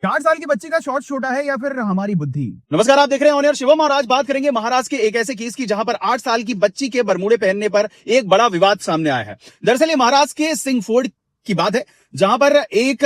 4 साल की बच्ची का शॉट छोटा है या फिर हमारी बुद्धि। नमस्कार, आप देख रहे हैं ऑन एयर शिवम और आज बात करेंगे महाराष्ट्र के एक ऐसे केस की जहां पर 8 साल की बच्ची के बरमूडे पहनने पर एक बड़ा विवाद सामने आया है। दरअसल ये महाराष्ट्र के सिंगफोर्ड की बात है, जहां पर एक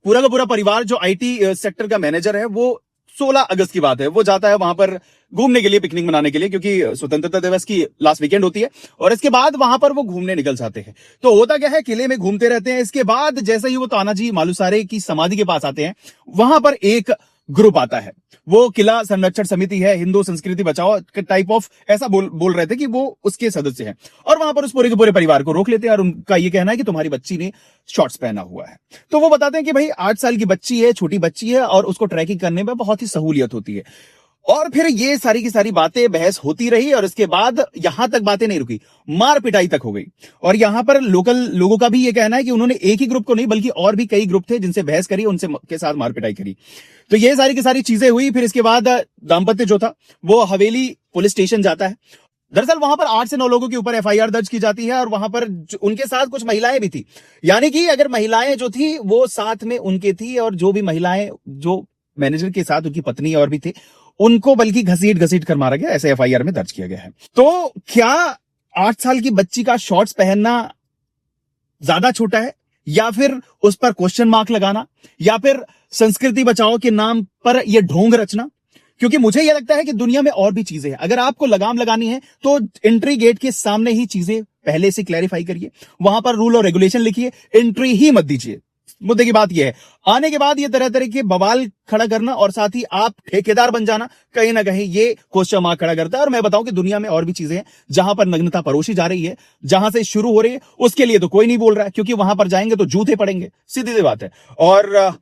पूरा का पूरा परिवार जो आईटी सेक्टर का मैनेजर है, वो 16 अगस्त की बात है, वो जाता है वहां पर घूमने के लिए, पिकनिक मनाने के लिए, क्योंकि स्वतंत्रता दिवस की लास्ट वीकेंड होती है और इसके बाद वहां पर वो घूमने निकल जाते हैं। तो होता क्या है, किले में घूमते रहते हैं। इसके बाद जैसे ही वो तानाजी मालुसरे की समाधि के पास आते हैं, वहां पर एक ग्रुप आता है। वो किला संरक्षण समिति है, हिंदू संस्कृति बचाओ टाइप ऑफ ऐसा बोल रहे थे कि वो उसके सदस्य हैं और वहां पर उस पूरे के पूरे परिवार को रोक लेते हैं और उनका ये कहना है कि तुम्हारी बच्ची ने शॉर्ट्स पहना हुआ है। तो वो बताते हैं कि भाई 8 साल की बच्ची है, छोटी बच्ची है और उसको ट्रैकिंग करने में बहुत ही सहूलियत होती है। और फिर ये सारी की सारी बातें बहस होती रही और इसके बाद यहां तक बातें नहीं रुकी, मार पिटाई तक हो गई। और यहां पर लोकल लोगों का भी ये कहना है कि उन्होंने एक ही ग्रुप को नहीं बल्कि और भी कई ग्रुप थे जिनसे बहस करी, उनसे के साथ मार पिटाई करी। तो ये सारी की सारी चीजें हुई। फिर इसके बाद दाम्पत्य जो था वो हवेली पुलिस स्टेशन जाता है। दरअसल वहां पर 8 से 9 लोगों के ऊपर एफआईआर दर्ज की जाती है और वहां पर उनके साथ कुछ महिलाएं भी थी। यानी कि अगर महिलाएं जो थी वो साथ में उनके थी और जो भी महिलाएं जो मैनेजर के साथ उनकी पत्नी और भी थे, उनको बल्कि घसीट घसीट कर मारा गया, ऐसे एफआईआर में दर्ज किया गया है। तो क्या 8 साल की बच्ची का शॉर्ट्स पहनना ज्यादा छोटा है या फिर उस पर क्वेश्चन मार्क लगाना या फिर संस्कृति बचाओ के नाम पर यह ढोंग रचना? क्योंकि मुझे यह लगता है कि दुनिया में और भी चीजें हैं। अगर आपको लगाम लगानी है तो एंट्री गेट के सामने ही चीजें पहले से क्लैरिफाई करिए, वहां पर रूल और रेगुलेशन लिखिए, एंट्री ही मत दीजिए। मुद्दे की बात यह है, आने के बाद ये तरह तरह के बवाल खड़ा करना और साथ ही आप ठेकेदार बन जाना कहीं ना कहीं ये क्वेश्चन मार्क खड़ा करता है। और मैं बताऊं कि दुनिया में और भी चीजें हैं जहां पर नग्नता परोसी जा रही है, जहां से शुरू हो रही है, उसके लिए तो कोई नहीं बोल रहा है, क्योंकि वहां पर जाएंगे तो जूते पड़ेंगे, सीधी सी बात है। और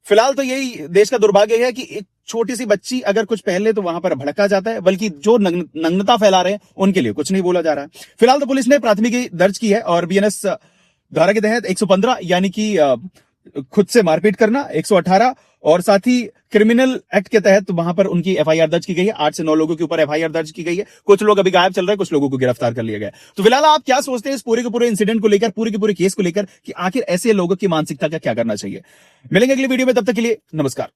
फिलहाल तो यही देश का दुर्भाग्य है कि एक छोटी सी बच्ची अगर कुछ पहन ले तो वहां पर भड़का जाता है, बल्कि जो नग्नता फैला रहे हैं उनके लिए कुछ नहीं बोला जा रहा है। फिलहाल तो पुलिस ने प्राथमिकी दर्ज की है और बीएनएस धारा के तहत 115 यानी कि खुद से मारपीट करना, 118 और साथ ही क्रिमिनल एक्ट के तहत वहां पर उनकी एफआईआर दर्ज की गई है। 8 से 9 लोगों के ऊपर एफआईआर दर्ज की गई है। कुछ लोग अभी गायब चल रहे हैं, कुछ लोगों को गिरफ्तार कर लिया गया। तो फिलहाल आप क्या सोचते हैं इस पूरे के पूरे इंसिडेंट को लेकर, पूरे के पूरे केस को लेकर, कि आखिर ऐसे लोगों की मानसिकता का क्या करना चाहिए? मिलेंगे अगली वीडियो में, तब तक के लिए नमस्कार।